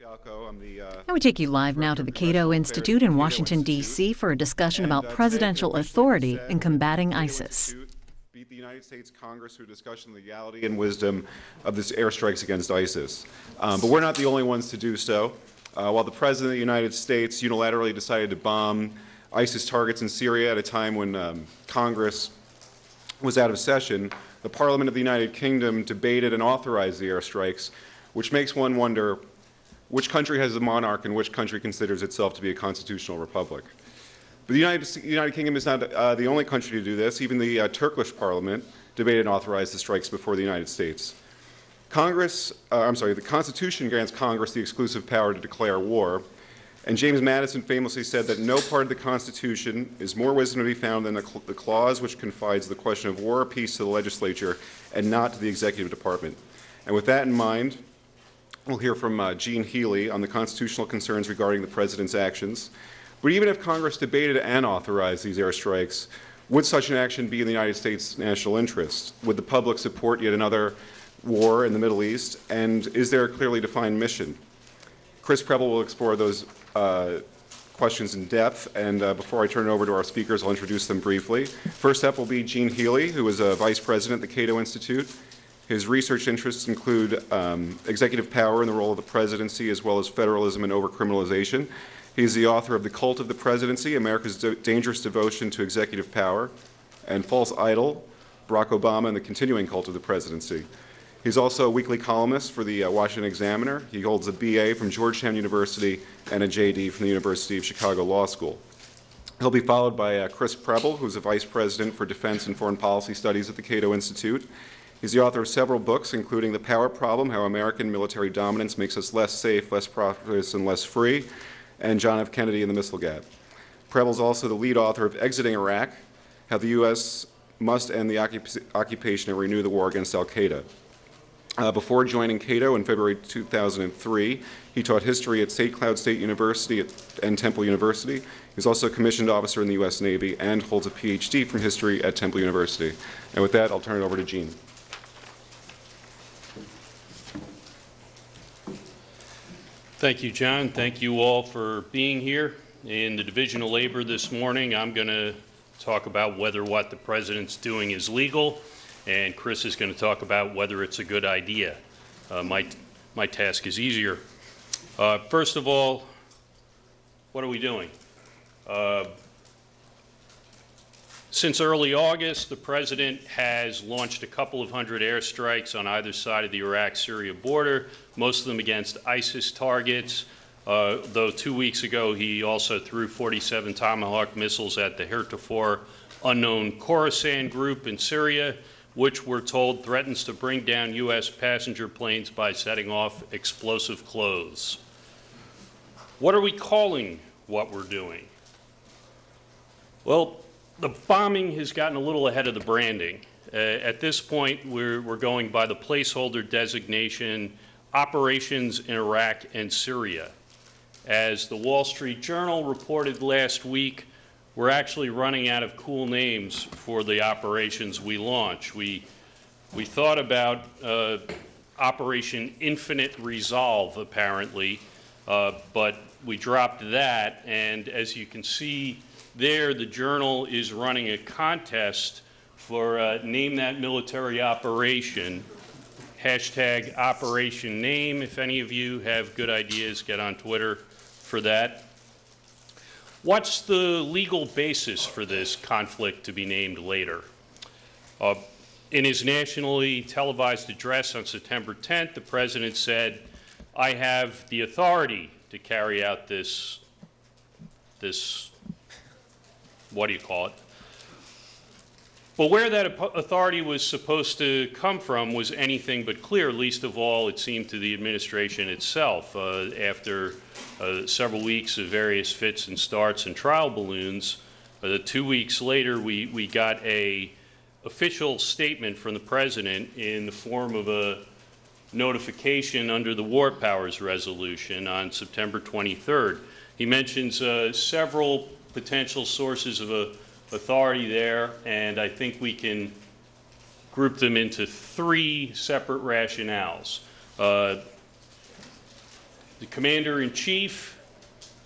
Now we take you live now to the Cato Institute in Washington, D.C. for a discussion about presidential authority in combating ISIS. Beat the United States Congress through discussion of the legality and wisdom of this airstrikes against ISIS. But we're not the only ones to do so. While the President of the United States unilaterally decided to bomb ISIS targets in Syria at a time when Congress was out of session, the Parliament of the United Kingdom debated and authorized the airstrikes, which makes one wonder which country has a monarch and which country considers itself to be a constitutional republic. But the United Kingdom is not the only country to do this. Even the Turkish Parliament debated and authorized the strikes before the United States. The Constitution grants Congress the exclusive power to declare war, and James Madison famously said that no part of the Constitution is more wisdom to be found than the clause which confides the question of war or peace to the legislature and not to the executive department. And with that in mind, we'll hear from Gene Healy on the constitutional concerns regarding the President's actions. But even if Congress debated and authorized these airstrikes, would such an action be in the United States' national interest? Would the public support yet another war in the Middle East? And is there a clearly defined mission? Chris Preble will explore those questions in depth, and before I turn it over to our speakers, I'll introduce them briefly. First up will be Gene Healy, who is a vice president at the Cato Institute. His research interests include executive power and the role of the presidency, as well as federalism and overcriminalization. He's the author of The Cult of the Presidency, America's Dangerous Devotion to Executive Power, and False Idol, Barack Obama and the Continuing Cult of the Presidency. He's also a weekly columnist for the Washington Examiner. He holds a BA from Georgetown University and a JD from the University of Chicago Law School. He'll be followed by Chris Preble, who's a vice president for defense and foreign policy studies at the Cato Institute. He's the author of several books, including The Power Problem, How American Military Dominance Makes Us Less Safe, Less Prosperous, and Less Free, and John F. Kennedy and the Missile Gap. Preble is also the lead author of Exiting Iraq, How the U.S. Must End the Occupation and Renew the War Against al-Qaeda. Before joining Cato in February 2003, he taught history at St. Cloud State University and Temple University. He's also a commissioned officer in the U.S. Navy and holds a PhD from history at Temple University. And with that, I'll turn it over to Gene. Thank you, John. Thank you all for being here. In the Division of Labor this morning, I'm going to talk about whether what the President's doing is legal, and Chris is going to talk about whether it's a good idea. My task is easier. First of all, what are we doing? Since early August, the President has launched a couple of hundred airstrikes on either side of the Iraq-Syria border, most of them against ISIS targets, though 2 weeks ago he also threw 47 Tomahawk missiles at the heretofore unknown Khorasan group in Syria, which we're told threatens to bring down U.S. passenger planes by setting off explosive clothes. What are we calling what we're doing? Well, the bombing has gotten a little ahead of the branding. At this point, we're going by the placeholder designation, Operations in Iraq and Syria. As the Wall Street Journal reported last week, we're actually running out of cool names for the operations we launch. We thought about Operation Infinite Resolve, apparently, but we dropped that, and as you can see there, the Journal is running a contest for name that military operation, hashtag Operation Name. If any of you have good ideas, get on Twitter for that. What's the legal basis for this conflict to be named later? In his nationally televised address on September 10th, the President said, "I have the authority to carry out this what do you call it?" But where that authority was supposed to come from was anything but clear, least of all, it seemed, to the administration itself. After several weeks of various fits and starts and trial balloons, 2 weeks later we got an official statement from the President in the form of a notification under the War Powers Resolution on September 23rd. He mentions several potential sources of authority there, and I think we can group them into three separate rationales. The Commander-in-Chief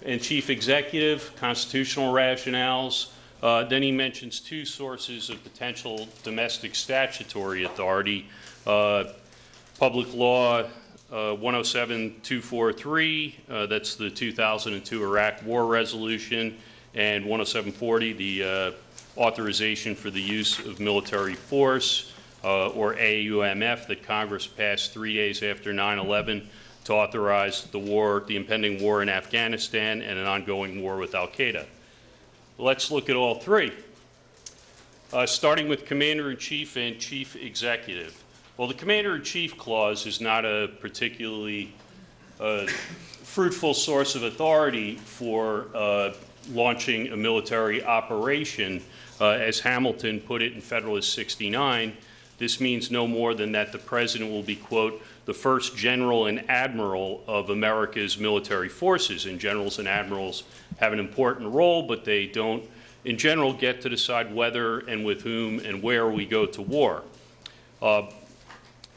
and Chief Executive, constitutional rationales. Then he mentions two sources of potential domestic statutory authority, Public Law 107-243, that's the 2002 Iraq War Resolution, and 107-40, the authorization for the use of military force, or AUMF, that Congress passed 3 days after 9/11 to authorize the impending war in Afghanistan and an ongoing war with al-Qaeda. Let's look at all three. Starting with Commander-in-Chief and Chief Executive. Well, the Commander-in-Chief clause is not a particularly fruitful source of authority for launching a military operation. As Hamilton put it in Federalist 69, this means no more than that the President will be, quote, the first general and admiral of America's military forces. And generals and admirals have an important role, but they don't, in general, get to decide whether and with whom and where we go to war.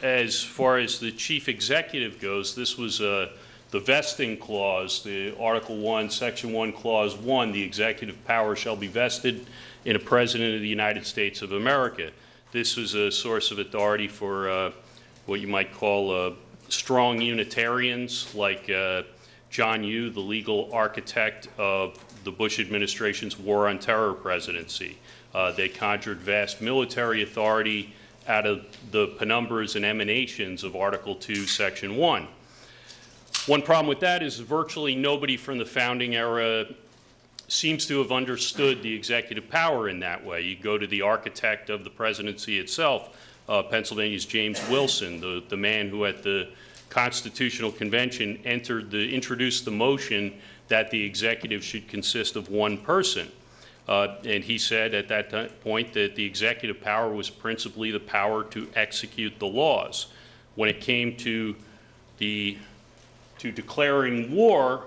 As far as the Chief Executive goes, this was the vesting clause, the Article 1, Section 1, Clause 1, the executive power shall be vested in a President of the United States of America. This was a source of authority for what you might call strong Unitarians like John Yoo, the legal architect of the Bush administration's War on Terror presidency. They conjured vast military authority out of the penumbras and emanations of Article 2, Section 1. One problem with that is virtually nobody from the founding era seems to have understood the executive power in that way. You go to the architect of the presidency itself, Pennsylvania's James Wilson, the man who at the Constitutional Convention introduced the motion that the executive should consist of one person. And he said at that point that the executive power was principally the power to execute the laws. When it came to declaring war,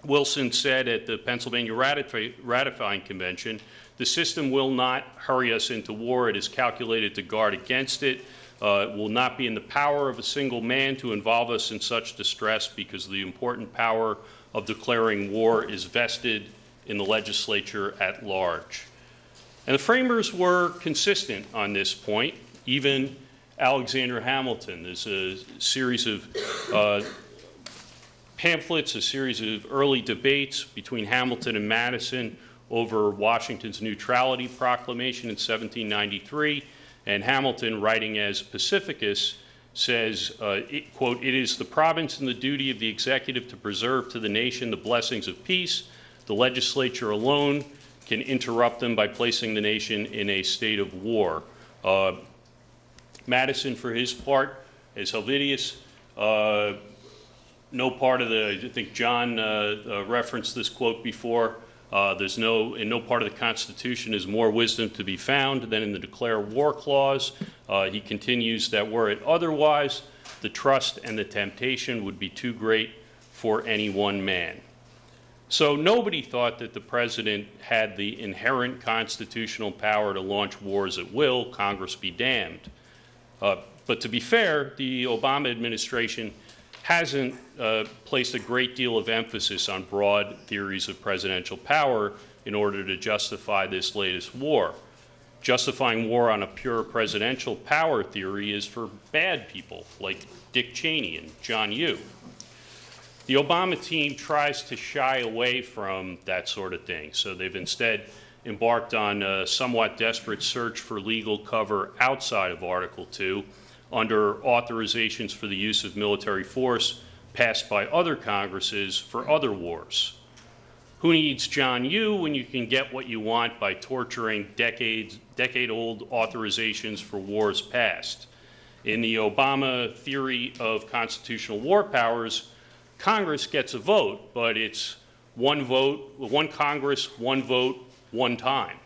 Wilson said at the Pennsylvania Ratifying Convention, the system will not hurry us into war. It is calculated to guard against it. It will not be in the power of a single man to involve us in such distress because the important power of declaring war is vested in the legislature at large. And the framers were consistent on this point, even Alexander Hamilton. There's a series of pamphlets, a series of early debates between Hamilton and Madison over Washington's neutrality proclamation in 1793. And Hamilton, writing as Pacificus, says, quote, it is the province and the duty of the executive to preserve to the nation the blessings of peace. The legislature alone can interrupt them by placing the nation in a state of war. Madison, for his part, as Helvidius, no part of the, I think John referenced this quote before, in no part of the Constitution is more wisdom to be found than in the Declare War Clause. He continues that were it otherwise, the trust and the temptation would be too great for any one man. So nobody thought that the president had the inherent constitutional power to launch wars at will, Congress be damned. But to be fair, the Obama administration hasn't placed a great deal of emphasis on broad theories of presidential power in order to justify this latest war. Justifying war on a pure presidential power theory is for bad people like Dick Cheney and John Yoo. The Obama team tries to shy away from that sort of thing, so they've instead embarked on a somewhat desperate search for legal cover outside of Article 2 under authorizations for the use of military force passed by other Congresses for other wars. Who needs John Yoo when you can get what you want by torturing decade-old authorizations for wars past? In the Obama theory of constitutional war powers, Congress gets a vote, but it's one vote, one Congress, one vote, one time.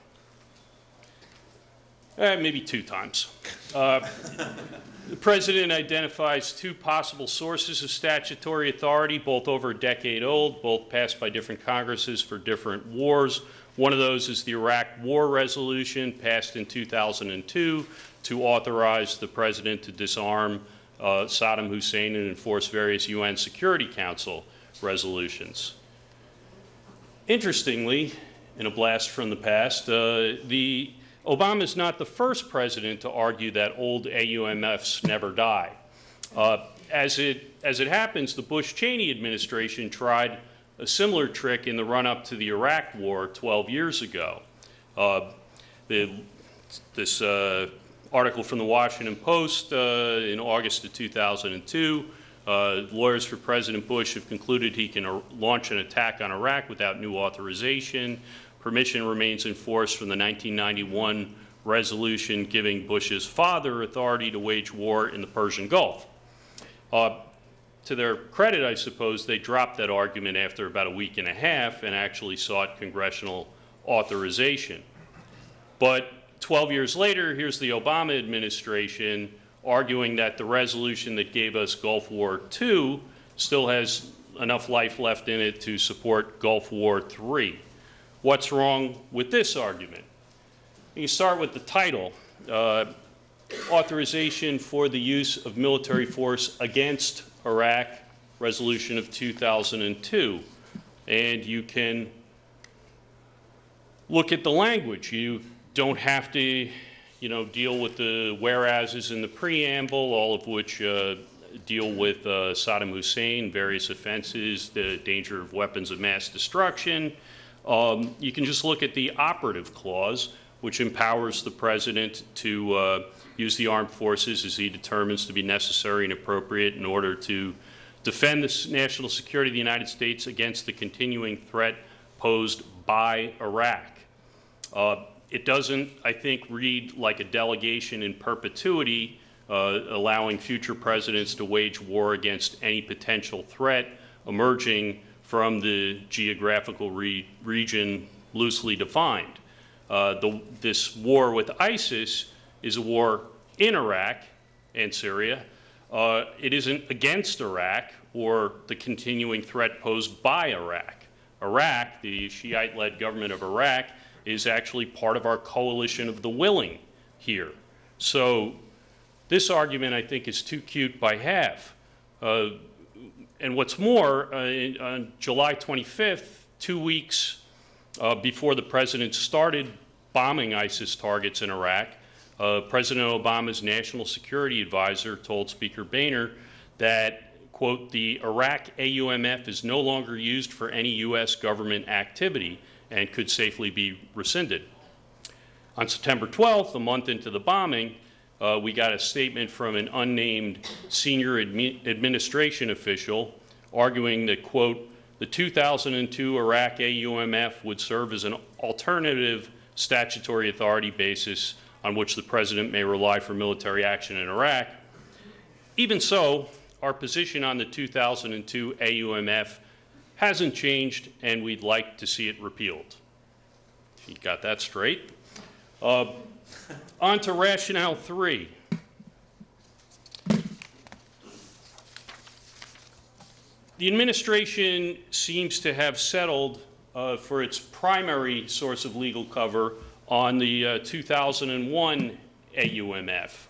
Maybe two times. The president identifies two possible sources of statutory authority, both over a decade old, both passed by different Congresses for different wars. One of those is the Iraq War Resolution, passed in 2002 to authorize the president to disarm Saddam Hussein and enforce various UN Security Council resolutions. Interestingly, in a blast from the past, Obama is not the first president to argue that old AUMFs never die. As it happens, the Bush-Cheney administration tried a similar trick in the run-up to the Iraq War 12 years ago. This article from the Washington Post in August of 2002, lawyers for President Bush have concluded he can launch an attack on Iraq without new authorization. Permission remains in force from the 1991 resolution giving Bush's father authority to wage war in the Persian Gulf. To their credit, I suppose, they dropped that argument after about a week and a half and actually sought congressional authorization. But 12 years later, here's the Obama administration arguing that the resolution that gave us Gulf War II still has enough life left in it to support Gulf War III. What's wrong with this argument? You start with the title, Authorization for the Use of Military Force Against Iraq, Resolution of 2002. And you can look at the language. You don't have to, deal with the whereases in the preamble, all of which deal with Saddam Hussein, various offenses, the danger of weapons of mass destruction. You can just look at the operative clause, which empowers the president to use the armed forces as he determines to be necessary and appropriate in order to defend the national security of the United States against the continuing threat posed by Iraq. It doesn't, I think, read like a delegation in perpetuity, allowing future presidents to wage war against any potential threat emerging from the geographical region loosely defined. This war with ISIS is a war in Iraq and Syria. It isn't against Iraq or the continuing threat posed by Iraq. Iraq, the Shiite-led government of Iraq, is actually part of our coalition of the willing here. So this argument, I think, is too cute by half. And what's more, on July 25th, 2 weeks before the president started bombing ISIS targets in Iraq, President Obama's national security advisor told Speaker Boehner that, quote, the Iraq AUMF is no longer used for any U.S. government activity and could safely be rescinded. On September 12th, a month into the bombing, we got a statement from an unnamed senior administration official arguing that, quote, the 2002 Iraq AUMF would serve as an alternative statutory authority basis on which the president may rely for military action in Iraq. Even so, our position on the 2002 AUMF hasn't changed, and we'd like to see it repealed. You got that straight. On to rationale 3. The administration seems to have settled for its primary source of legal cover on the 2001 AUMF.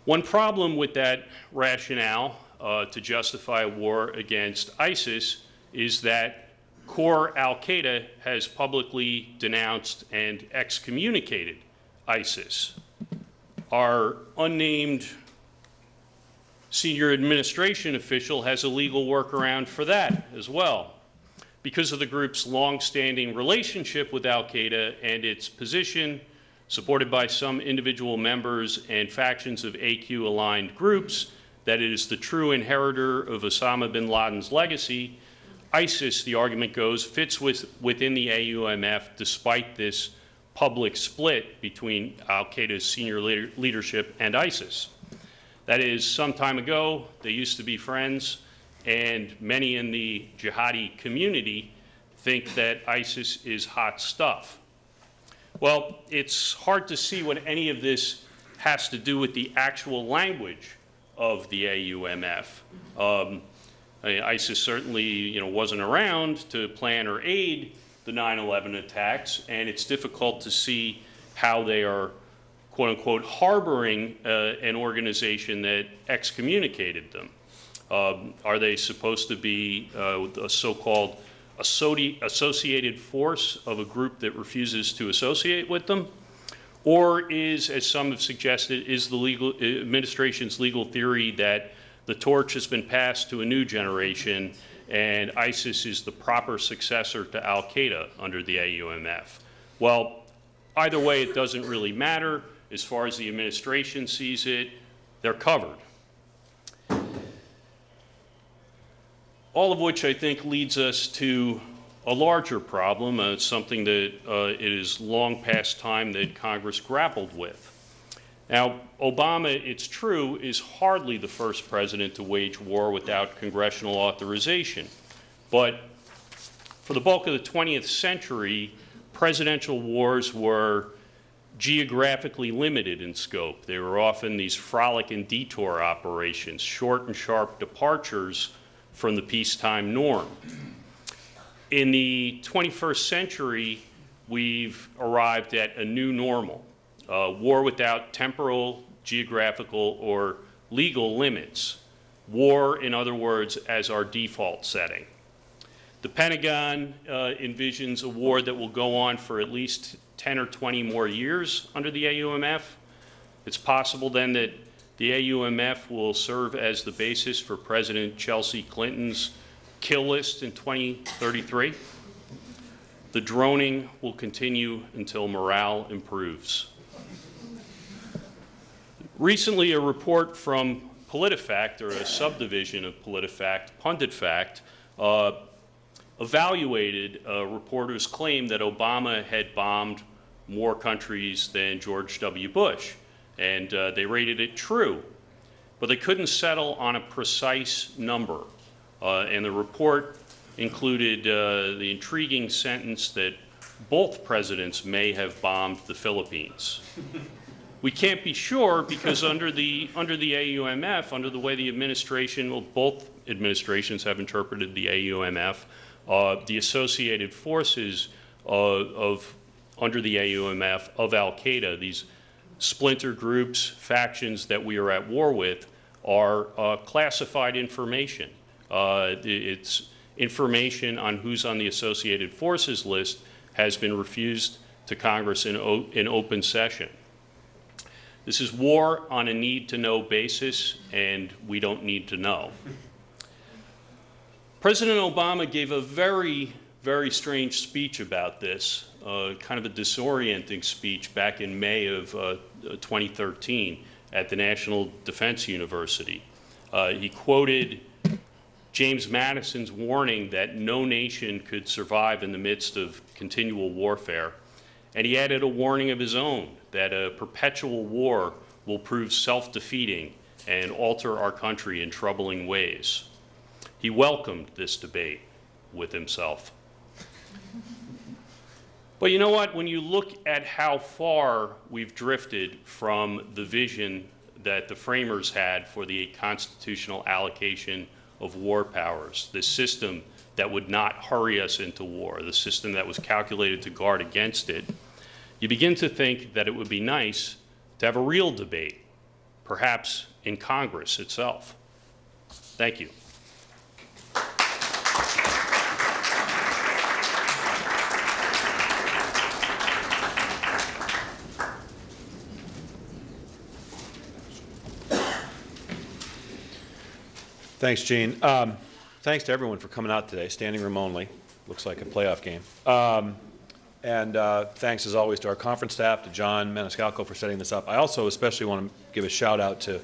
One problem with that rationale to justify a war against ISIS is that core al-Qaeda has publicly denounced and excommunicated ISIS. Our unnamed senior administration official has a legal workaround for that as well. Because of the group's long-standing relationship with al-Qaeda and its position, supported by some individual members and factions of AQ-aligned groups, that it is the true inheritor of Osama bin Laden's legacy, ISIS, the argument goes, fits within the AUMF despite this public split between al-Qaeda's senior leadership and ISIS. That is, some time ago, they used to be friends, and many in the jihadi community think that ISIS is hot stuff. Well, it's hard to see what any of this has to do with the actual language of the AUMF. ISIS certainly, wasn't around to plan or aid the 9/11 attacks, and it's difficult to see how they are quote unquote, harboring an organization that excommunicated them? Are they supposed to be a so-called associated force of a group that refuses to associate with them? Or is, as some have suggested, is the administration's legal theory that the torch has been passed to a new generation and ISIS is the proper successor to al-Qaeda under the AUMF? Well, either way, it doesn't really matter. As far as the administration sees it, they're covered. All of which I think leads us to a larger problem. It's something that it is long past time that Congress grappled with. Now, Obama, it's true, is hardly the first president to wage war without congressional authorization. But for the bulk of the 20th century, presidential wars were geographically limited in scope. They were often these frolic and detour operations, short and sharp departures from the peacetime norm. In the 21st century, we've arrived at a new normal, war without temporal, geographical, or legal limits. War, in other words, as our default setting. The Pentagon envisions a war that will go on for at least 10 or 20 more years under the AUMF. It's possible then that the AUMF will serve as the basis for President Chelsea Clinton's kill list in 2033. The droning will continue until morale improves. Recently, a report from PolitiFact, or a subdivision of PolitiFact, PunditFact, evaluated a reporter's claim that Obama had bombed more countries than George W. Bush, and they rated it true. But they couldn't settle on a precise number. And the report included the intriguing sentence that both presidents may have bombed the Philippines. We can't be sure because under the AUMF, under the way the administration, well, both administrations have interpreted the AUMF, the associated forces under the AUMF of al-Qaeda, these splinter groups, factions that we are at war with, are classified information. It's information on who's on the associated forces list has been refused to Congress in open session. This is war on a need-to-know basis, and we don't need to know. President Obama gave a very, very strange speech about this, kind of a disorienting speech back in May of 2013 at the National Defense University. He quoted James Madison's warning that no nation could survive in the midst of continual warfare, and he added a warning of his own that a perpetual war will prove self-defeating and alter our country in troubling ways. He welcomed this debate with himself. But you know what? When you look at how far we've drifted from the vision that the framers had for the constitutional allocation of war powers, this system that would not hurry us into war, the system that was calculated to guard against it, you begin to think that it would be nice to have a real debate, perhaps in Congress itself. Thank you. Thanks, Gene. Thanks to everyone for coming out today, standing room only. Looks like a playoff game. And thanks, as always, to our conference staff, to John Maniscalco for setting this up. I also especially want to give a shout out to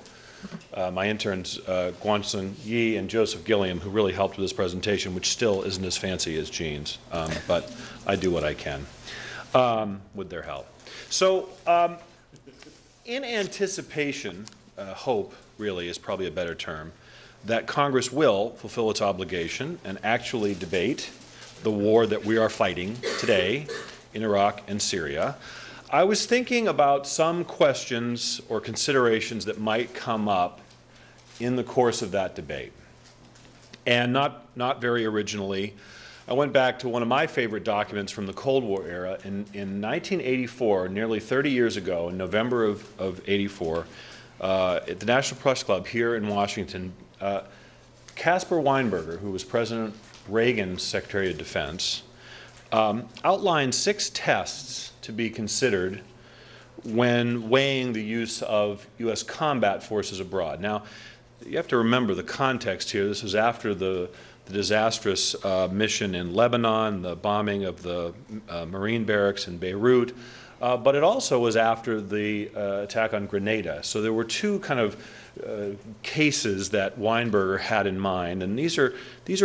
my interns, Guansun Yi and Joseph Gilliam, who really helped with this presentation, which still isn't as fancy as Gene's, but I do what I can with their help. So in anticipation, hope really is probably a better term, that Congress will fulfill its obligation and actually debate the war that we are fighting today in Iraq and Syria. I was thinking about some questions or considerations that might come up in the course of that debate. And not very originally, I went back to one of my favorite documents from the Cold War era. In 1984, nearly 30 years ago, in November of 84, at the National Press Club here in Washington, Caspar Weinberger, who was President Reagan's Secretary of Defense, outlined 6 tests to be considered when weighing the use of U.S. combat forces abroad. Now, you have to remember the context here. This was after the disastrous mission in Lebanon, the bombing of the Marine barracks in Beirut, but it also was after the attack on Grenada. So there were 2 kind of cases that Weinberger had in mind, and these are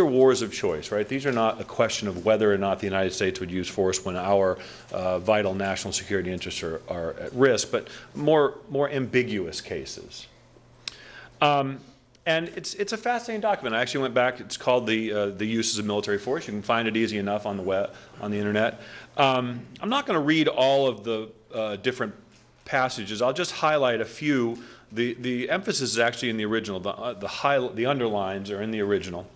wars of choice, right? These are not a question of whether or not the United States would use force when our vital national security interests are at risk, but more ambiguous cases. And it's a fascinating document. I actually went back. It's called the Uses of Military Force. You can find it easy enough on the web, on the internet. I'm not going to read all of the different passages. I'll just highlight a few. The emphasis is actually in the original. The underlines are in the original.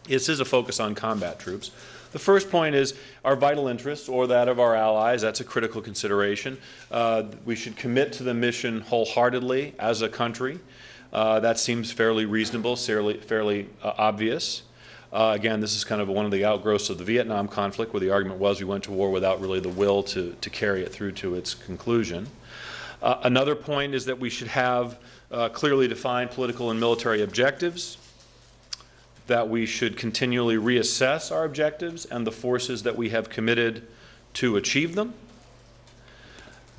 This is a focus on combat troops. The first point is our vital interests, or that of our allies. That's a critical consideration. We should commit to the mission wholeheartedly as a country. That seems fairly reasonable, fairly obvious. Again, this is kind of one of the outgrowths of the Vietnam conflict, where the argument was we went to war without really the will to carry it through to its conclusion. Another point is that we should have clearly defined political and military objectives, that we should continually reassess our objectives and the forces that we have committed to achieve them,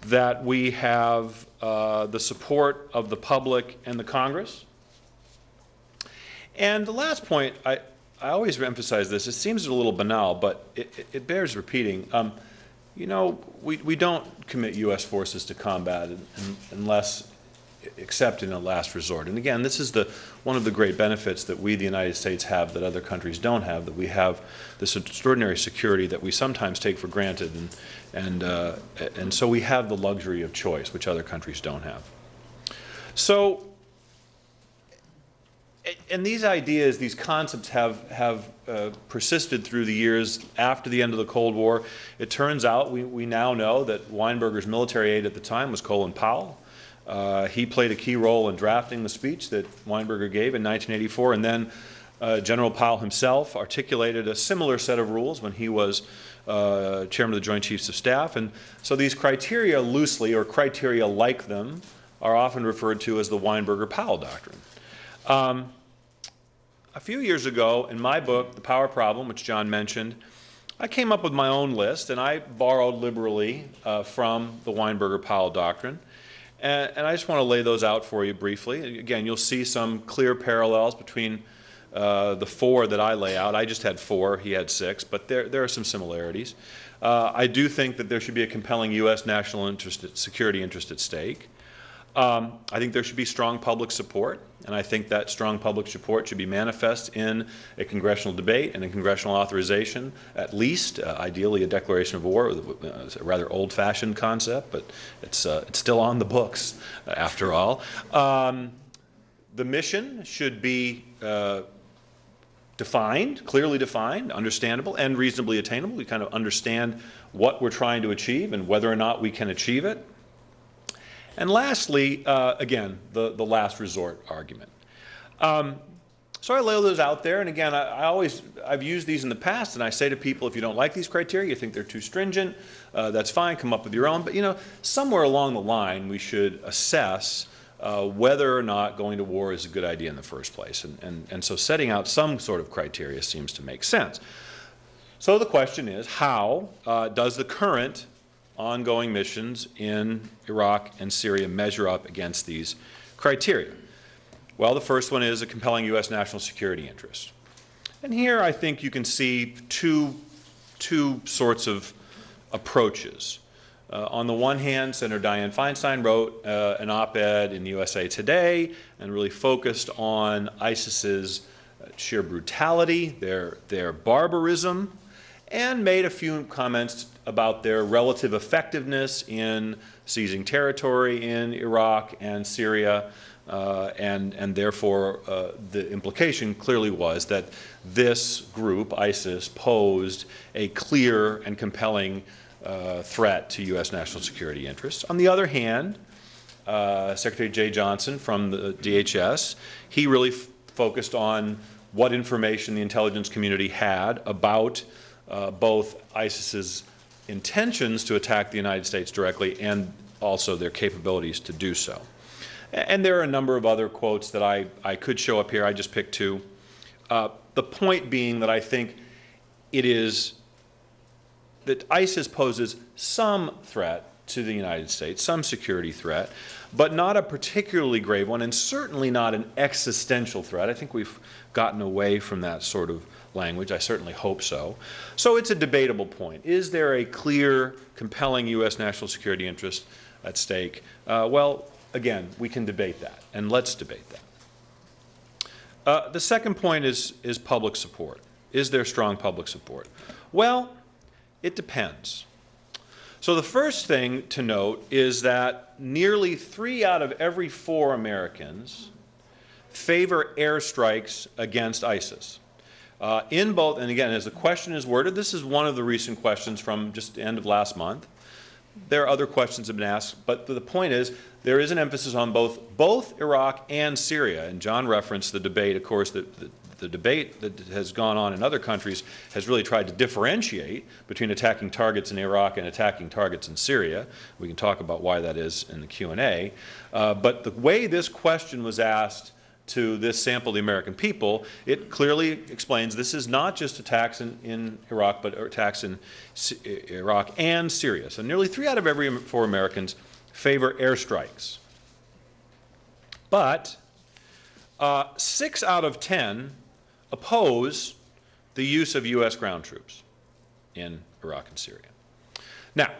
that we have the support of the public and the Congress. And the last point, I always emphasize this, it seems a little banal, but it bears repeating. You know, we don't commit U.S. forces to combat unless, except in a last resort. And again, this is one of the great benefits that we, the United States, have that other countries don't have, that we have this extraordinary security that we sometimes take for granted, and so we have the luxury of choice, which other countries don't have. So, and these ideas, these concepts have persisted through the years after the end of the Cold War. It turns out, we now know that Weinberger's military aide at the time was Colin Powell. He played a key role in drafting the speech that Weinberger gave in 1984, and then General Powell himself articulated a similar set of rules when he was Chairman of the Joint Chiefs of Staff. And so these criteria loosely, or criteria like them, are often referred to as the Weinberger-Powell Doctrine. A few years ago, in my book, The Power Problem, which John mentioned, I came up with my own list, and I borrowed liberally from the Weinberger-Powell Doctrine. And I just want to lay those out for you briefly. Again, you'll see some clear parallels between the 4 that I lay out. I just had 4, he had 6, but there are some similarities. I do think that there should be a compelling U.S. national interest, security interest at stake. I think there should be strong public support, and I think that strong public support should be manifest in a congressional debate and a congressional authorization, at least, ideally a declaration of war. It's a rather old-fashioned concept, but it's still on the books, after all. The mission should be defined, clearly defined, understandable, and reasonably attainable. We kind of understand what we're trying to achieve and whether or not we can achieve it. And lastly, again, the last resort argument. So I lay those out there, and again, I've used these in the past, and I say to people, if you don't like these criteria, you think they're too stringent, that's fine, come up with your own. But you know, somewhere along the line, we should assess whether or not going to war is a good idea in the first place. And so setting out some sort of criteria seems to make sense. So the question is, how does the current ongoing missions in Iraq and Syria measure up against these criteria? Well, the first one is a compelling U.S. national security interest. And here I think you can see two sorts of approaches. On the one hand, Senator Dianne Feinstein wrote an op-ed in USA Today and really focused on ISIS's sheer brutality, their barbarism, and made a few comments about their relative effectiveness in seizing territory in Iraq and Syria, and therefore the implication clearly was that this group, ISIS, posed a clear and compelling threat to U.S. national security interests. On the other hand, Secretary Jay Johnson from the DHS, he really focused on what information the intelligence community had about both ISIS's intentions to attack the United States directly and also their capabilities to do so. And there are a number of other quotes that I could show up here. I just picked two. The point being that I think it is that ISIS poses some threat to the United States, some security threat, but not a particularly grave one, and certainly not an existential threat. I think we've gotten away from that sort of language. I certainly hope so. So it's a debatable point. Is there a clear, compelling U.S. national security interest at stake? Well, again, we can debate that, and let's debate that. The second point is public support. Is there strong public support? Well, it depends. So the first thing to note is that nearly 3 out of every 4 Americans favor airstrikes against ISIS. In both, and again, as the question is worded, this is one of the recent questions from just the end of last month. There are other questions that have been asked, but the point is there is an emphasis on both Iraq and Syria. And John referenced the debate, of course, the debate that has gone on in other countries has really tried to differentiate between attacking targets in Iraq and attacking targets in Syria. We can talk about why that is in the Q&A. But the way this question was asked to this sample of the American people, it clearly explains this is not just attacks in Iraq, but attacks in Iraq and Syria. So nearly 3 out of every 4 Americans favor airstrikes. But 6 out of 10 oppose the use of U.S. ground troops in Iraq and Syria. Now,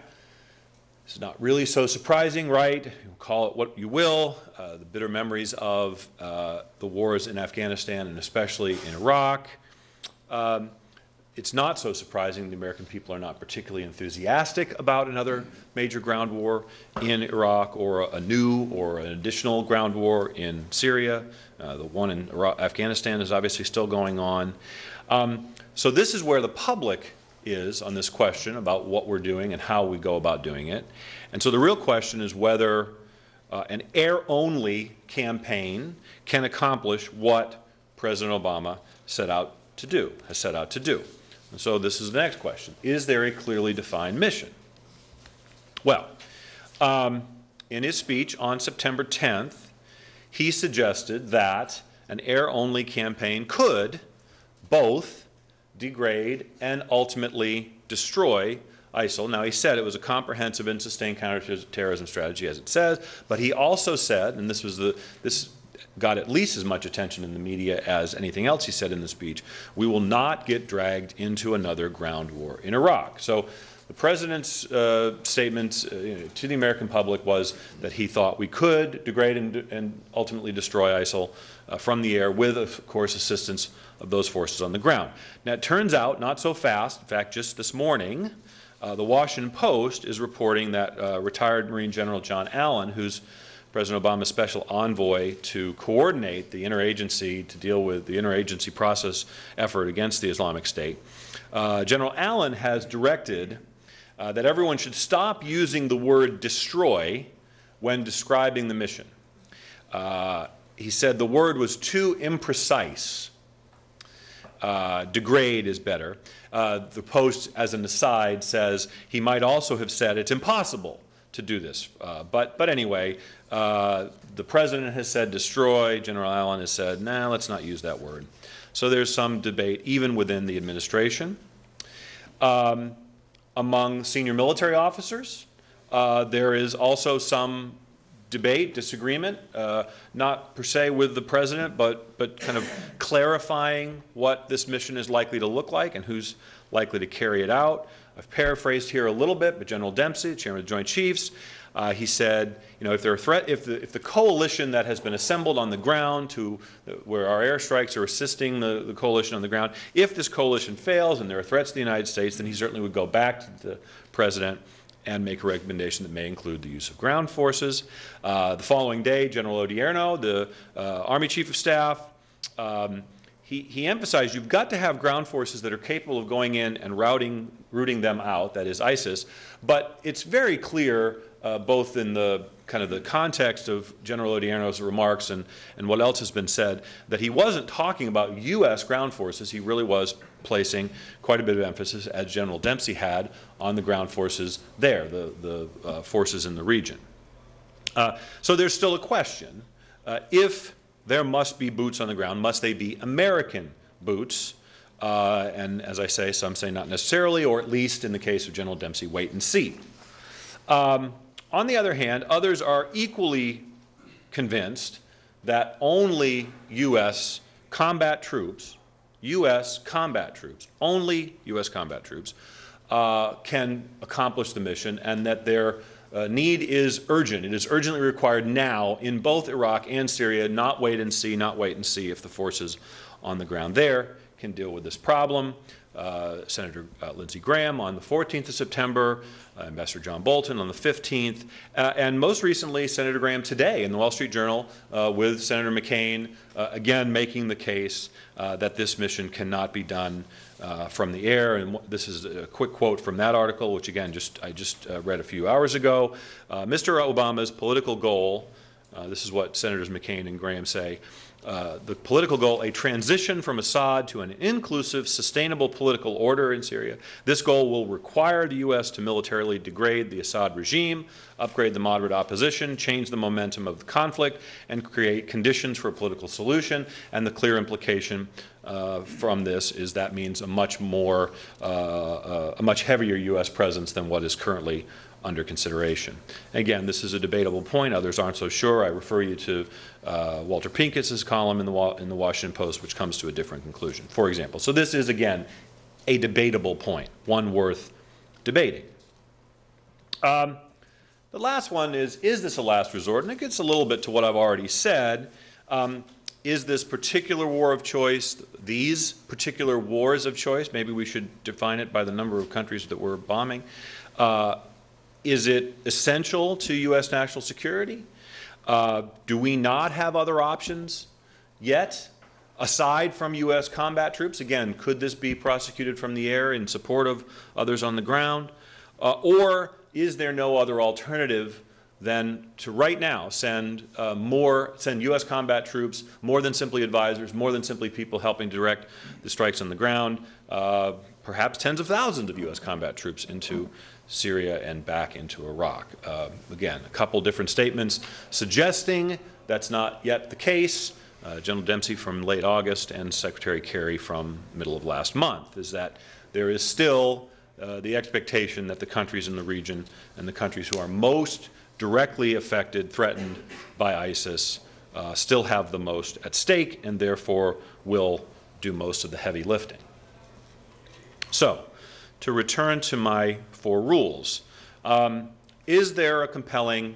this is not really so surprising, right? You call it what you will. The bitter memories of the wars in Afghanistan and especially in Iraq. It's not so surprising the American people are not particularly enthusiastic about another major ground war in Iraq or a new or an additional ground war in Syria. The one in Afghanistan is obviously still going on. So this is where the public is on this question about what we're doing and how we go about doing it. And so the real question is whether an air-only campaign can accomplish what President Obama has set out to do. And so this is the next question. Is there a clearly defined mission? Well, in his speech on September 10th, he suggested that an air-only campaign could both degrade and ultimately destroy ISIL. Now, he said it was a comprehensive and sustained counterterrorism strategy, as it says, but he also said, and this got at least as much attention in the media as anything else he said in the speech, we will not get dragged into another ground war in Iraq. So the president's statement to the American public was that he thought we could degrade and ultimately destroy ISIL from the air with, of course, assistance of those forces on the ground. Now, it turns out not so fast. In fact, just this morning, the Washington Post is reporting that retired Marine General John Allen, who's President Obama's special envoy to coordinate the interagency, to deal with the interagency process effort against the Islamic State, General Allen has directed that everyone should stop using the word destroy when describing the mission. He said the word was too imprecise. Degrade is better. The Post, as an aside, says he might also have said it's impossible to do this. But anyway, the president has said destroy. General Allen has said, nah, let's not use that word. So there's some debate even within the administration. Among senior military officers, there is also some debate, disagreement, not per se with the president, but kind of clarifying what this mission is likely to look like and who's likely to carry it out. I've paraphrased here a little bit, but General Dempsey, Chairman of the Joint Chiefs, He said, you know, if the coalition that has been assembled on the ground where our airstrikes are assisting the coalition on the ground, if this coalition fails and there are threats to the United States, then he certainly would go back to the president and make a recommendation that may include the use of ground forces. The following day, General Odierno, the Army Chief of Staff, he emphasized you've got to have ground forces that are capable of going in and rooting them out, that is ISIS, but it's very clear both in the kind of the context of General Odierno's remarks and what else has been said, that he wasn't talking about U.S. ground forces. He really was placing quite a bit of emphasis, as General Dempsey had, on the ground forces there, the forces in the region. So there's still a question. If there must be boots on the ground, must they be American boots? And as I say, some say not necessarily, or at least in the case of General Dempsey, wait and see. On the other hand, others are equally convinced that only U.S. combat troops, only U.S. combat troops can accomplish the mission, and that their need is urgent. It is urgently required now in both Iraq and Syria, not wait and see if the forces on the ground there can deal with this problem. Senator Lindsey Graham on the 14th of September, Ambassador John Bolton on the 15th, and most recently Senator Graham today in the Wall Street Journal with Senator McCain, again making the case that this mission cannot be done from the air. And this is a quick quote from that article, which again I just read a few hours ago. Mr. Obama's political goal, this is what Senators McCain and Graham say, the political goal, a transition from Assad to an inclusive, sustainable political order in Syria. This goal will require the U.S. to militarily degrade the Assad regime, upgrade the moderate opposition, change the momentum of the conflict, and create conditions for a political solution. And the clear implication from this is that means a much heavier U.S. presence than what is currently under consideration. Again, this is a debatable point. Others aren't so sure. I refer you to Walter Pinkett's column in the Washington Post, which comes to a different conclusion, for example. So this is, again, a debatable point, one worth debating. The last one is this a last resort? And it gets a little bit to what I've already said. Is this particular war of choice, these particular wars of choice, maybe we should define it by the number of countries that we're bombing, is it essential to U.S. national security? Do we not have other options yet, aside from U.S. combat troops? Again, could this be prosecuted from the air in support of others on the ground? Or is there no other alternative than to right now send U.S. combat troops, more than simply advisors, more than simply people helping direct the strikes on the ground, perhaps tens of thousands of U.S. combat troops into Syria and back into Iraq. Again, a couple different statements suggesting that's not yet the case. General Dempsey from late August and Secretary Kerry from middle of last month, is that there is still the expectation that the countries in the region and the countries who are most directly affected, threatened by ISIS, still have the most at stake and therefore will do most of the heavy lifting. So, to return to my 4 rules, is there a compelling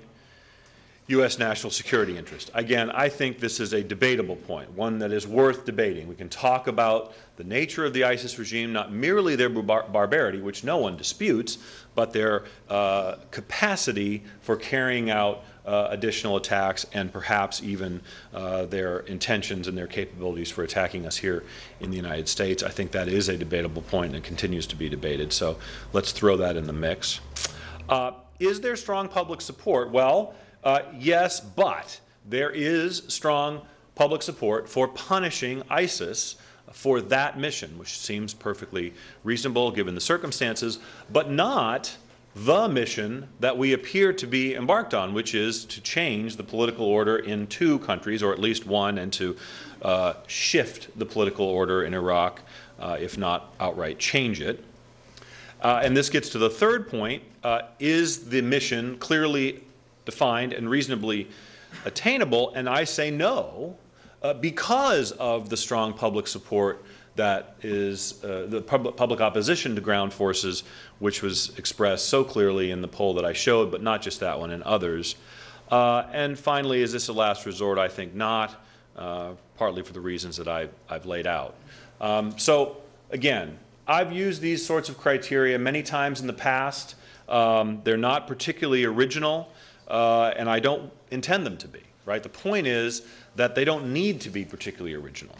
U.S. national security interest? Again, I think this is a debatable point, one that is worth debating. We can talk about the nature of the ISIS regime, not merely their barbarity, which no one disputes, but their capacity for carrying out additional attacks and perhaps even their intentions and their capabilities for attacking us here in the United States. I think that is a debatable point and continues to be debated, so let's throw that in the mix. Is there strong public support? Well, yes, but there is strong public support for punishing ISIS for that mission, which seems perfectly reasonable given the circumstances, but not the mission that we appear to be embarked on, which is to change the political order in 2 countries, or at least one, and to shift the political order in Iraq, if not outright change it. And this gets to the third point. Is the mission clearly defined and reasonably attainable? And I say no, because of the strong public support that is the public opposition to ground forces, which was expressed so clearly in the poll that I showed, but not just that one, and others. And finally, is this a last resort? I think not, partly for the reasons that I've laid out. So again, I've used these sorts of criteria many times in the past. They're not particularly original, and I don't intend them to be, right? The point is that they don't need to be particularly original.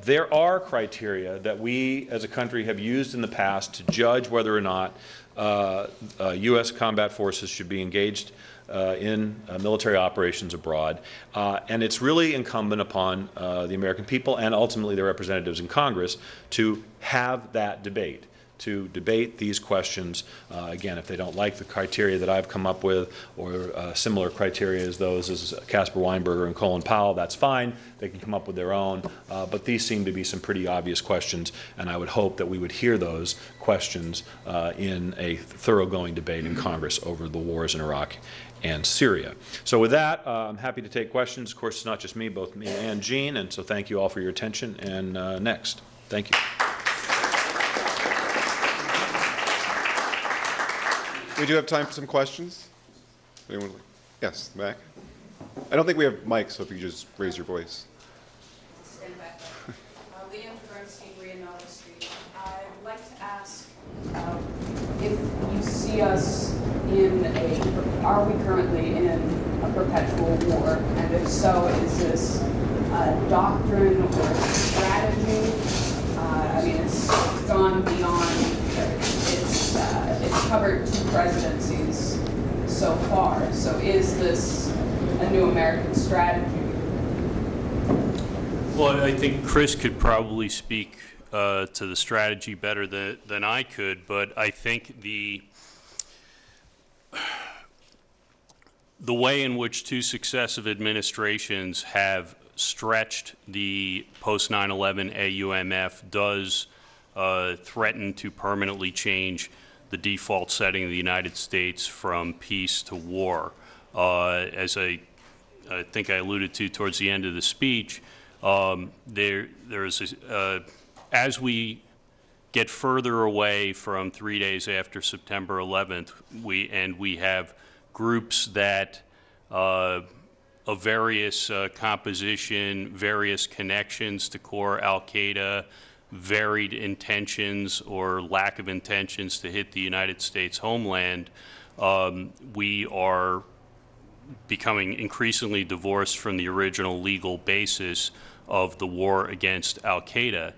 There are criteria that we as a country have used in the past to judge whether or not U.S. combat forces should be engaged in military operations abroad, and it's really incumbent upon the American people and ultimately their representatives in Congress to have that debate, to debate these questions. Again, if they don't like the criteria that I've come up with or similar criteria as those as Caspar Weinberger and Colin Powell, that's fine. They can come up with their own. But these seem to be some pretty obvious questions, and I would hope that we would hear those questions in a thoroughgoing debate in Congress over the wars in Iraq and Syria. So with that, I'm happy to take questions. Of course, it's not just me, both me and Jean, and so thank you all for your attention. And next. Thank you. We do have time for some questions. Anyone? Yes, back. I don't think we have mics, so if you just raise your voice. Stand back. Leanne Bernstein, Rianella Street. I'd like to ask if you see us are we currently in a perpetual war? And if so, is this a doctrine or a strategy? I mean, it's gone beyond, it's covered 2 presidencies so far. So is this a new American strategy? Well, I think Chris could probably speak to the strategy better than I could, but I think the way in which 2 successive administrations have stretched the post-9/11 AUMF does threaten to permanently change the default setting of the United States from peace to war. As I think I alluded to towards the end of the speech, as we get further away from 3 days after September 11th, we have groups that of various composition, various connections to core al-Qaeda, varied intentions or lack of intentions to hit the United States homeland, we are becoming increasingly divorced from the original legal basis of the war against al-Qaeda.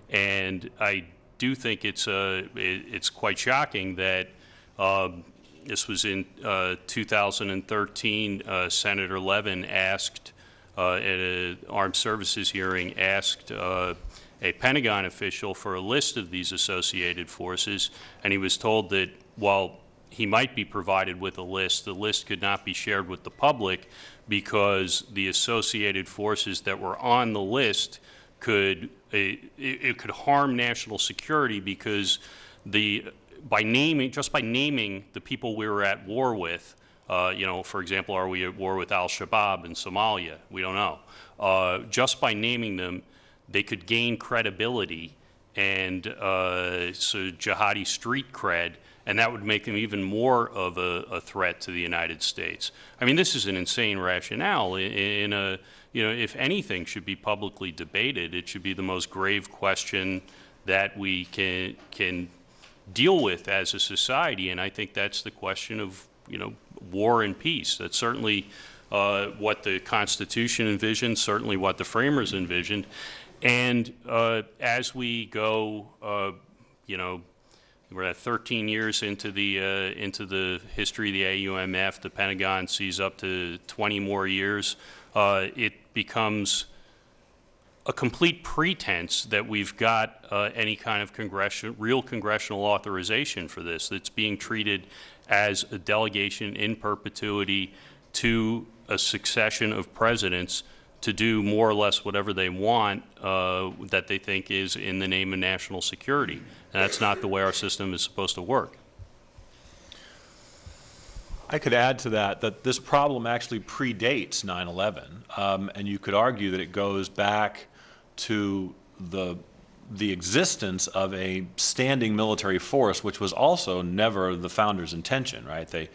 And I do think it's quite shocking that this was in 2013, Senator Levin asked, at an armed services hearing, asked a Pentagon official for a list of these associated forces, and he was told that while he might be provided with a list, the list could not be shared with the public because the associated forces that were on the list could harm national security because just by naming the people we were at war with, for example, are we at war with al-Shabaab in Somalia? We don't know. Just by naming them, they could gain credibility and so jihadi street cred, and that would make them even more of a threat to the United States. I mean, this is an insane rationale. If anything should be publicly debated, it should be the most grave question that we can deal with as a society, and I think that's the question of war and peace. That's certainly what the Constitution envisioned, certainly what the framers envisioned, and as we go, we're at 13 years into the history of the AUMF. The Pentagon sees up to 20 more years. It becomes a complete pretense that we've got any kind of real congressional authorization for this. That's being treated as a delegation in perpetuity to a succession of presidents to do more or less whatever they want that they think is in the name of national security. And that's not the way our system is supposed to work. I could add to that this problem actually predates 9/11, and you could argue that it goes back to the the existence of a standing military force, which was also never the founders' intention, right? They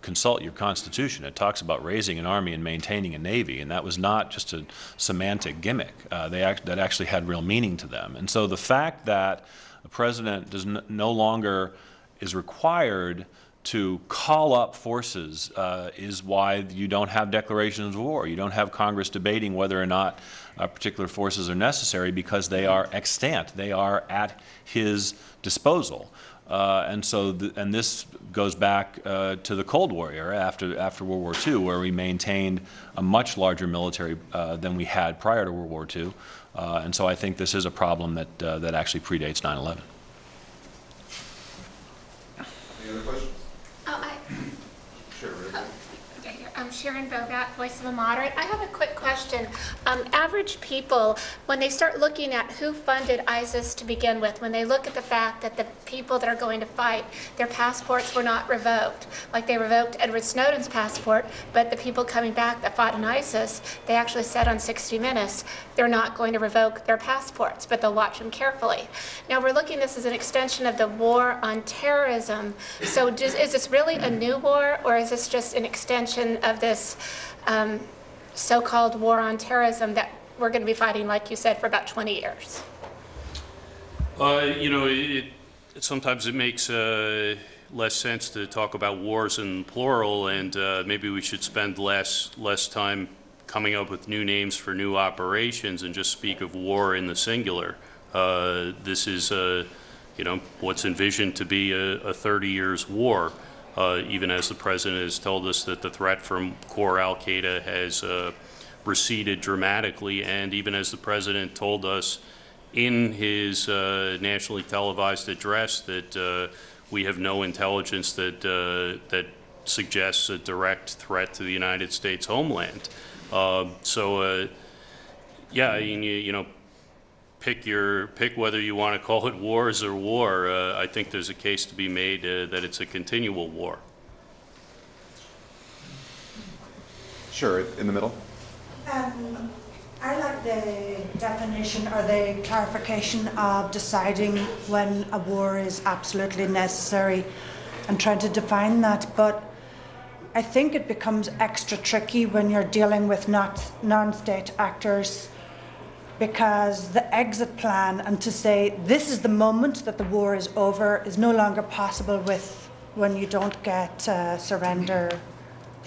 consult your Constitution. It talks about raising an army and maintaining a navy, and that was not just a semantic gimmick. That actually had real meaning to them. And so the fact that the president no longer is required to call up forces is why you don't have declarations of war. You don't have Congress debating whether or not particular forces are necessary, because they are extant. They are at his disposal. And this goes back to the Cold War era after World War II, where we maintained a much larger military than we had prior to World War II. And so I think this is a problem that actually predates 9/11. Any other questions? Sure. I'm Sharon Bogat, Voice of a Moderate. I have a quick question. Average people, when they start looking at who funded ISIS to begin with, when they look at the fact that the people that are going to fight, their passports were not revoked. Like they revoked Edward Snowden's passport, but the people coming back that fought in ISIS, they actually said on 60 Minutes, they're not going to revoke their passports, but they'll watch them carefully. Now we're looking at this as an extension of the war on terrorism. So is this really a new war, or is this just an extension of this so-called war on terrorism that we're going to be fighting, like you said, for about 20 years? You know, sometimes it makes less sense to talk about wars in plural, and maybe we should spend less time coming up with new names for new operations and just speak of war in the singular. This is, you know, what's envisioned to be a 30 years war. Even as the president has told us that the threat from core al-Qaeda has receded dramatically, and even as the president told us in his nationally televised address that we have no intelligence that suggests a direct threat to the United States homeland. Yeah, you know, pick whether you want to call it wars or war. I think there's a case to be made that it's a continual war. Sure, in the middle. I like the definition or the clarification of deciding when a war is absolutely necessary and trying to define that, but I think it becomes extra tricky when you're dealing with non-state actors, because the exit plan and to say this is the moment that the war is over is no longer possible when you don't get surrender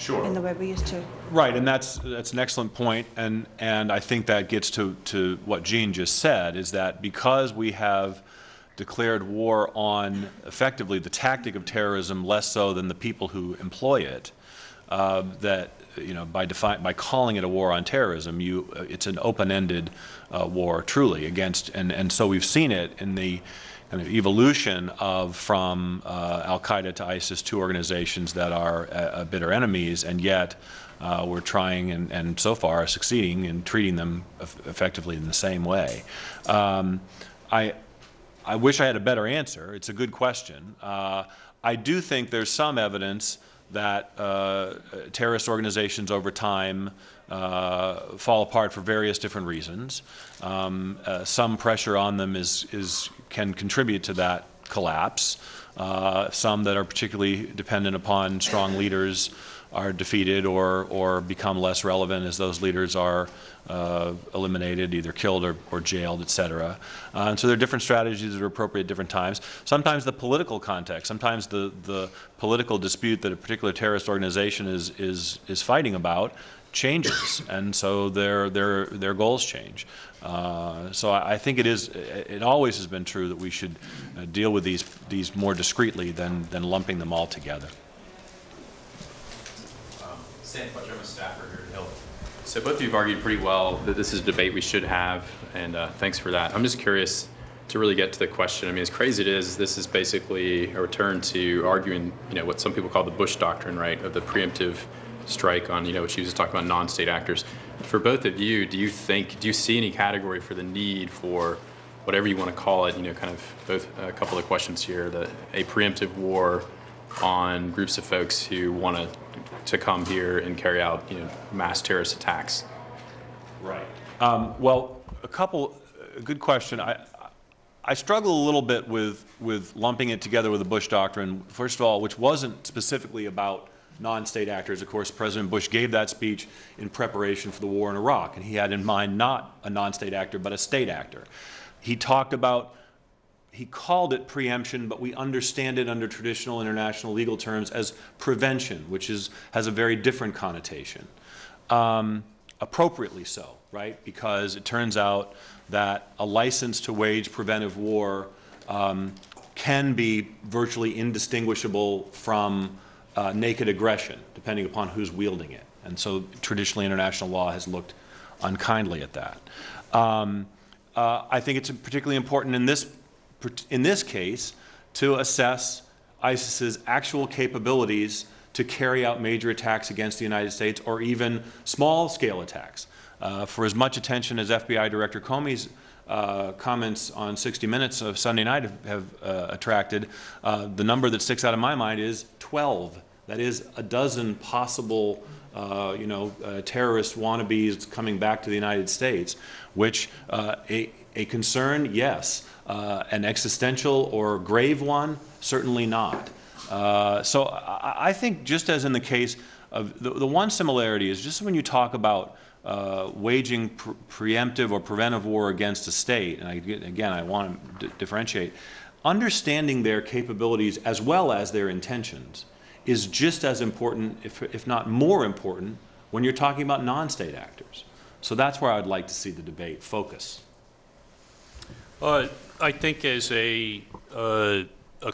in the way we used to. Right, and that's an excellent point, and I think that gets to what Jean just said, is that because we have declared war on effectively the tactic of terrorism less so than the people who employ it, that, you know, by calling it a war on terrorism, it's an open-ended war truly against, and so we've seen it in the kind of evolution from al-Qaeda to ISIS, two organizations that are bitter enemies, and yet we're trying and so far succeeding in treating them effectively in the same way. I wish I had a better answer. It's a good question. I do think there's some evidence that terrorist organizations over time fall apart for various different reasons. Some pressure on them can contribute to that collapse. Some that are particularly dependent upon strong leaders are defeated or become less relevant as those leaders are eliminated, either killed or jailed, etc. And so there are different strategies that are appropriate at different times. Sometimes the political context, sometimes the political dispute that a particular terrorist organization is fighting about changes, and so their goals change. So I think it always has been true that we should deal with these more discreetly than lumping them all together. Sam Fletcher, I'm a staffer here at Hill. So both of you have argued pretty well that this is a debate we should have, and thanks for that. I'm just curious to really get to the question. I mean, as crazy as it is, this is basically a return to arguing, you know, what some people call the Bush doctrine, right, of the preemptive strike on, you know, what she was talking about non-state actors. For both of you, do you see any category for the need for whatever you want to call it, you know, kind of both a couple of questions here, a preemptive war on groups of folks who want to come here and carry out, you know, mass terrorist attacks? Right. Well, a couple good question. I struggle a little bit with lumping it together with the Bush Doctrine, first of all, which wasn't specifically about non-state actors. Of course, President Bush gave that speech in preparation for the war in Iraq, and he had in mind not a non-state actor, but a state actor. He talked about, he called it preemption, but we understand it under traditional international legal terms as prevention, which has a very different connotation. Appropriately so, right? Because it turns out that a license to wage preventive war can be virtually indistinguishable from naked aggression, depending upon who's wielding it. And so traditionally international law has looked unkindly at that. I think it's particularly important in this case to assess ISIS's actual capabilities to carry out major attacks against the United States or even small-scale attacks. For as much attention as FBI Director Comey's comments on 60 Minutes of Sunday night have attracted, the number that sticks out in my mind is 12. That is a dozen possible terrorist wannabes coming back to the United States, which a concern, yes. An existential or grave one, certainly not. So I think just as in the case of the one similarity is just when you talk about waging preemptive or preventive war against a state, and again, I want to differentiate, understanding their capabilities as well as their intentions is just as important, if not more important, when you're talking about non-state actors. So that's where I'd like to see the debate focus. I think as a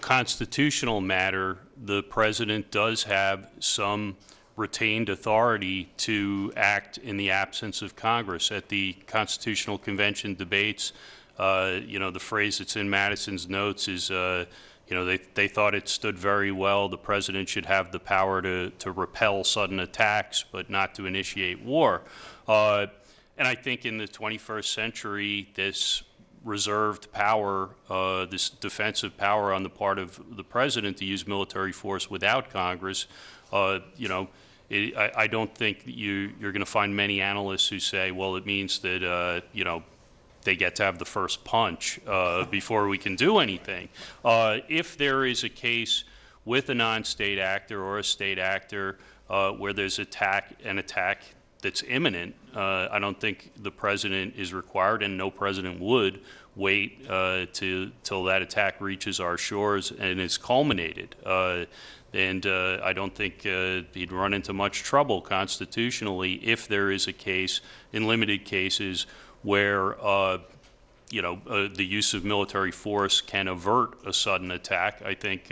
constitutional matter, the president does have some retained authority to act in the absence of Congress. At the Constitutional Convention debates, the phrase that's in Madison's notes is, they thought it stood very well. The president should have the power to repel sudden attacks, but not to initiate war. And I think in the 21st century, this reserved power, this defensive power on the part of the president to use military force without Congress, I don't think you're going to find many analysts who say, well, it means that, they get to have the first punch before we can do anything. If there is a case with a non-state actor or a state actor where there's an attack that's imminent, I don't think the president is required, and no president would wait till that attack reaches our shores and is culminated. And I don't think he'd run into much trouble constitutionally if there is a case, in limited cases, where the use of military force can avert a sudden attack. I think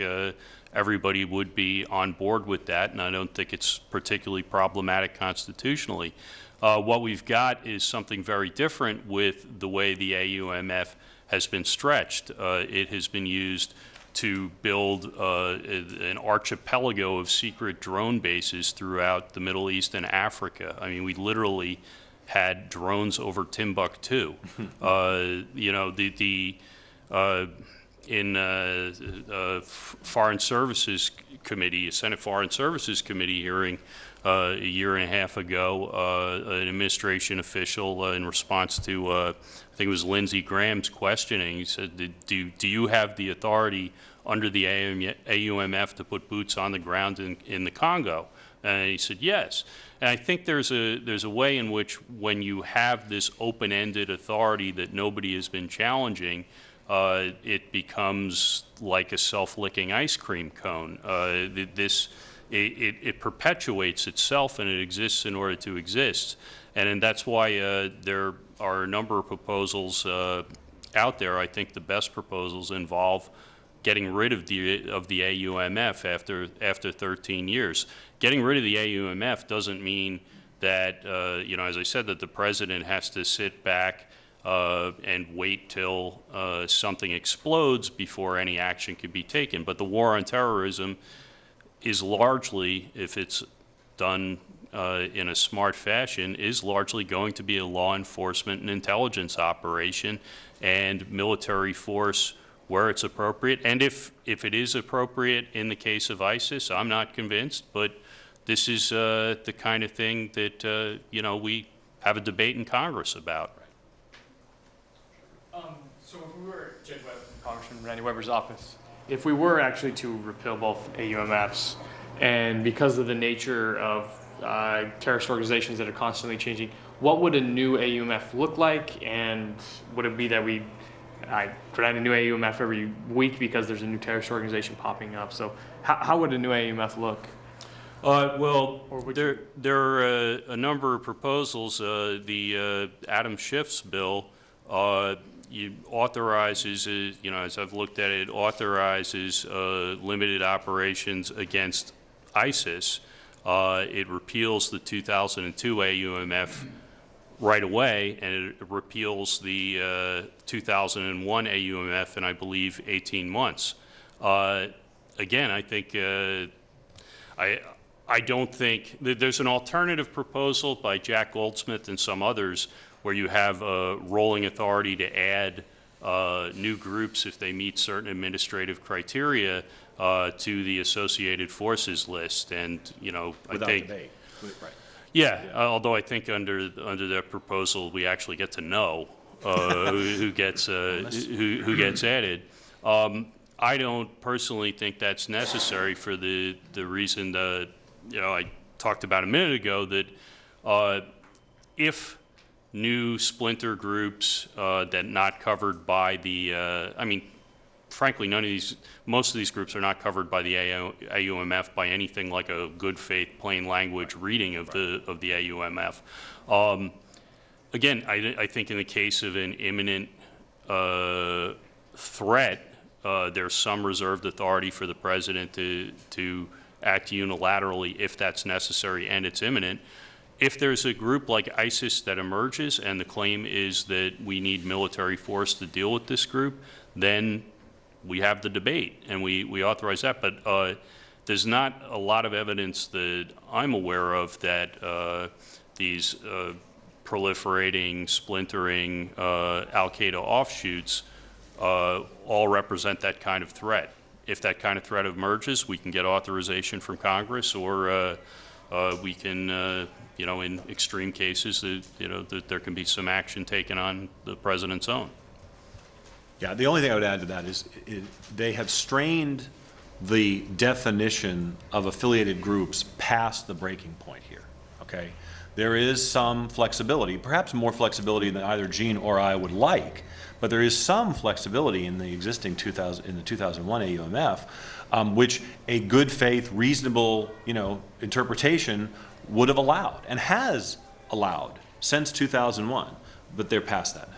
everybody would be on board with that, and I don't think it's particularly problematic constitutionally. What we've got is something very different with the way the AUMF has been stretched. It has been used to build an archipelago of secret drone bases throughout the Middle East and Africa. I mean, we literally had drones over Timbuktu. In Foreign Services Committee, a Senate Foreign Services Committee hearing a year and a half ago, an administration official in response to, I think it was Lindsey Graham's questioning, he said, do you have the authority under the AUMF to put boots on the ground in the Congo? And he said, yes. And I think there's a way in which when you have this open-ended authority that nobody has been challenging, it becomes like a self-licking ice cream cone. It perpetuates itself, and it exists in order to exist. And that's why there are a number of proposals out there. I think the best proposals involve getting rid of the AUMF after 13 years. Getting rid of the AUMF doesn't mean that, as I said, that the president has to sit back and wait till something explodes before any action can be taken. But the war on terrorism is largely, if it's done in a smart fashion, is largely going to be a law enforcement and intelligence operation, and military force where it's appropriate. And if it is appropriate in the case of ISIS, I'm not convinced, but this is the kind of thing that we have a debate in Congress about. So if we were, Jed Webb, Congressman Randy Weber's office, if we were actually to repeal both AUMFs, and because of the nature of terrorist organizations that are constantly changing, what would a new AUMF look like? And would it be that we create a new AUMF every week because there's a new terrorist organization popping up? So how would a new AUMF look? Well, there are a number of proposals. The Adam Schiff's bill authorizes, as I've looked at it, authorizes limited operations against ISIS. It repeals the 2002 AUMF right away, and it repeals the 2001 AUMF in, I believe, 18 months. Again, I think I don't think there's an alternative proposal by Jack Goldsmith and some others where you have a rolling authority to add new groups if they meet certain administrative criteria to the associated forces list. And Without I think debate. Right. yeah, although I think under that proposal we actually get to know who gets added. I don't personally think that's necessary for the reason that I talked about a minute ago, that if new splinter groups that not covered by the frankly, most of these groups are not covered by the AUMF by anything like a good faith, plain language reading of the AUMF. Again, I think in the case of an imminent threat, there's some reserved authority for the president to act unilaterally if that's necessary and it's imminent. If there's a group like ISIS that emerges and the claim is that we need military force to deal with this group, then we have the debate and we authorize that. But there's not a lot of evidence that I'm aware of that these proliferating, splintering al-Qaeda offshoots all represent that kind of threat. If that kind of threat emerges, we can get authorization from Congress, or we can, in extreme cases, that there can be some action taken on the president's own. Yeah, the only thing I would add to that is they have strained the definition of affiliated groups past the breaking point here, okay? There is some flexibility, perhaps more flexibility than either Gene or I would like, but there is some flexibility in the existing 2001 AUMF, which a good faith, reasonable, interpretation would have allowed and has allowed since 2001, but they're past that now.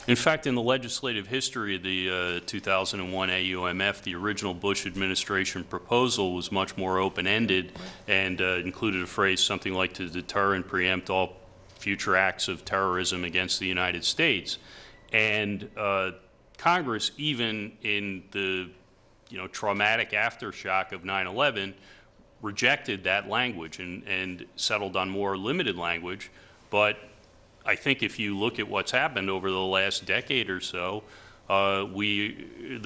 In fact, in the legislative history of the 2001 AUMF, the original Bush administration proposal was much more open-ended and included a phrase something like to deter and preempt all future acts of terrorism against the United States. And Congress, even in the traumatic aftershock of 9/11, rejected that language and settled on more limited language. But I think if you look at what's happened over the last decade or so, two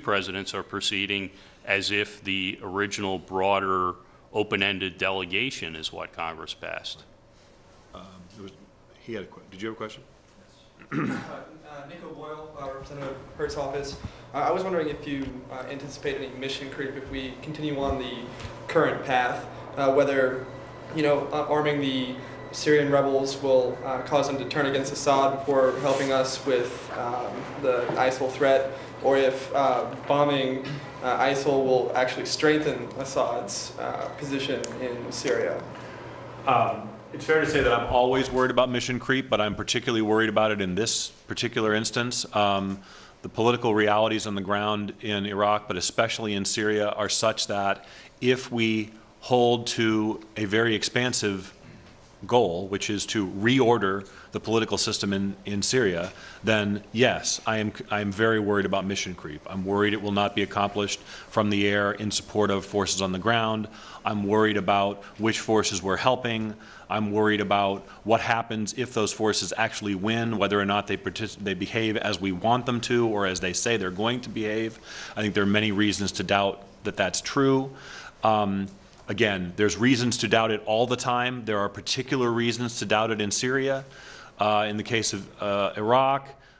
presidents are proceeding as if the original broader open-ended delegation is what Congress passed. He had did you have a question? Nico Boyle, Representative Hurt's office. I was wondering if you anticipate any mission creep if we continue on the current path, whether arming the Syrian rebels will cause them to turn against Assad before helping us with the ISIL threat, or if bombing ISIL will actually strengthen Assad's position in Syria. It's fair to say that I'm always worried about mission creep, but I'm particularly worried about it in this particular instance. The political realities on the ground in Iraq, but especially in Syria, are such that if we hold to a very expansive goal, which is to reorder the political system in Syria, then yes, I am very worried about mission creep. I'm worried it will not be accomplished from the air in support of forces on the ground. I'm worried about which forces we're helping. I'm worried about what happens if those forces actually win, whether or not they behave as we want them to or as they say they're going to behave. I think there are many reasons to doubt that that's true. Again, there's reasons to doubt it all the time. There are particular reasons to doubt it in Syria. In the case of Iraq,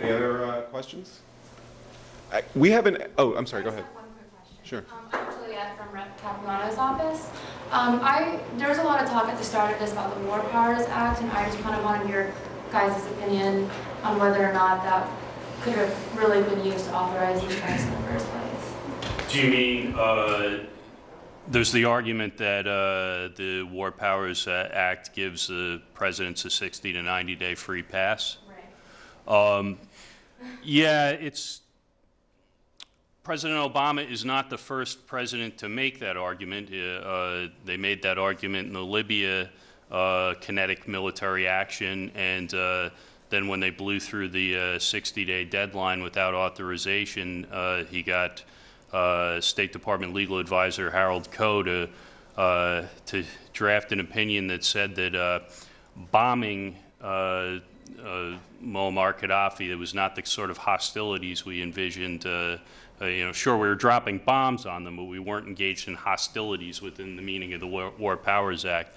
Any other questions? We haven't. Oh, I'm sorry. Go ahead. One quick question. Sure. I'm Juliet from Rep. Capuano's office. There was a lot of talk at the start of this about the War Powers Act, and I just kind of wanted your guys' opinion on whether or not that could have really been used to authorize these strikes in the first place. Do you mean there's the argument that the War Powers Act gives the presidents a 60 to 90-day free pass? Right. Yeah, President Obama is not the first president to make that argument. They made that argument in the Libya kinetic military action, and then when they blew through the 60-day deadline without authorization, he got State Department legal advisor Harold Koh to draft an opinion that said that bombing Muammar Gaddafi, it was not the sort of hostilities we envisioned. Sure, we were dropping bombs on them, but we weren't engaged in hostilities within the meaning of the War Powers Act.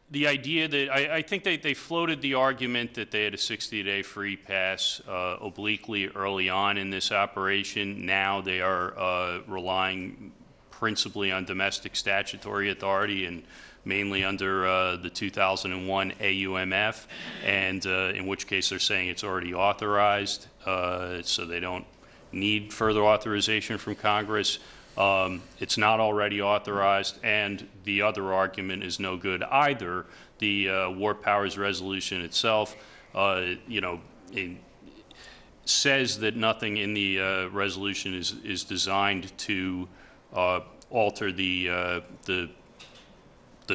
The idea that I think they floated the argument that they had a 60-day free pass obliquely early on in this operation. Now they are relying principally on domestic statutory authority and mainly under the 2001 AUMF, and in which case they're saying it's already authorized, so they don't need further authorization from Congress. It's not already authorized, and the other argument is no good either. The War Powers Resolution itself, it says that nothing in the resolution is designed to alter the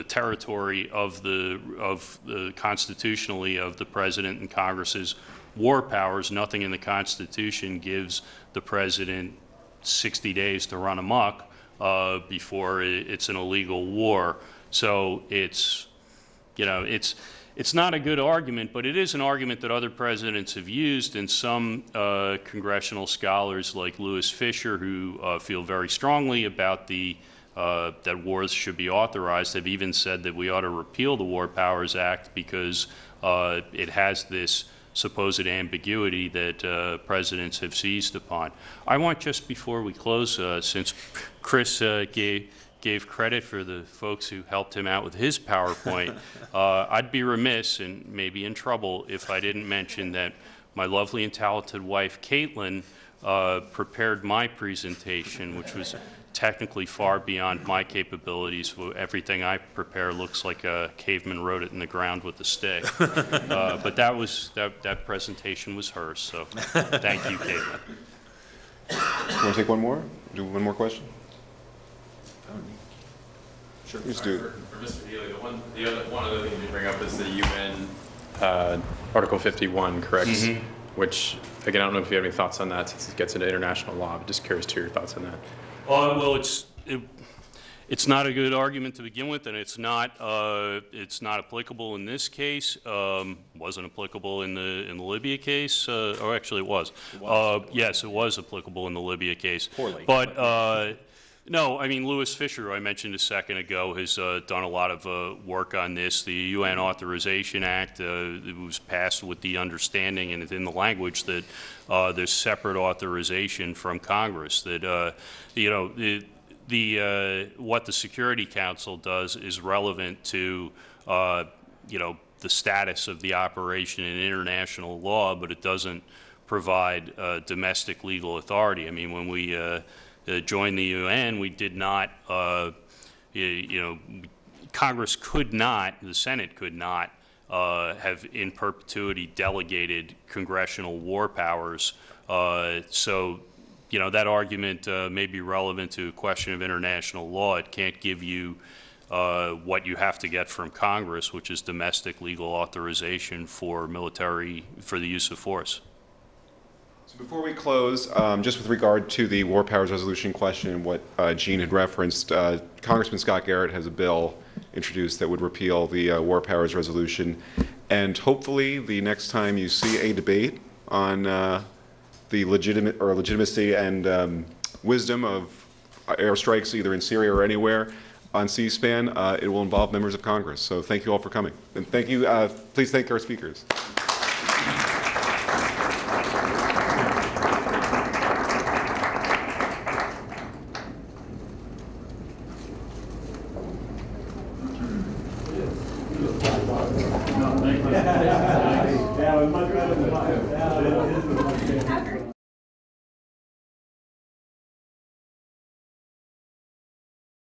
territory of the constitutionally of the President and Congress's war powers. Nothing in the Constitution gives the President 60 days to run amok before it's an illegal war. So it's not a good argument, but it is an argument that other presidents have used, and some congressional scholars like Louis Fisher, who feel very strongly about that wars should be authorized, have even said that we ought to repeal the War Powers Act because it has this supposed ambiguity that presidents have seized upon. I want, just before we close, since Chris gave credit for the folks who helped him out with his PowerPoint, I'd be remiss and maybe in trouble if I didn't mention that my lovely and talented wife, Caitlin, prepared my presentation, which was technically far beyond my capabilities. Everything I prepare looks like a caveman wrote it in the ground with a stick. But that presentation was hers, so thank you, Caitlin. You want to take one more? Do one more question? Sure. Just do it. For Mr. Healy, one other thing you bring up is the UN Article 51, correct? Mm-hmm. Which, again, I don't know if you have any thoughts on that since it gets into international law, but just curious to hear your thoughts on that. Well, it's not a good argument to begin with, and it's not applicable in this case. Wasn't applicable in the Libya case, or actually it was. Yes, it was applicable in the Libya case. Poorly. But no, I mean, Louis Fisher, who I mentioned a second ago, has done a lot of work on this. The UN Authorization Act it was passed with the understanding and in the language that there's separate authorization from Congress. That what the Security Council does is relevant to the status of the operation in international law, but it doesn't provide domestic legal authority. I mean, when we joined the UN, we did not, Congress could not, the Senate could not have in perpetuity delegated congressional war powers. So, that argument may be relevant to a question of international law. It can't give you what you have to get from Congress, which is domestic legal authorization for the use of force. So before we close, just with regard to the War Powers Resolution question and what Gene had referenced, Congressman Scott Garrett has a bill introduced that would repeal the War Powers Resolution. And hopefully the next time you see a debate on the legitimacy and wisdom of airstrikes either in Syria or anywhere, on C-SPAN, it will involve members of Congress. So thank you all for coming. And thank you. Please thank our speakers. Yeah, it was much better than mine.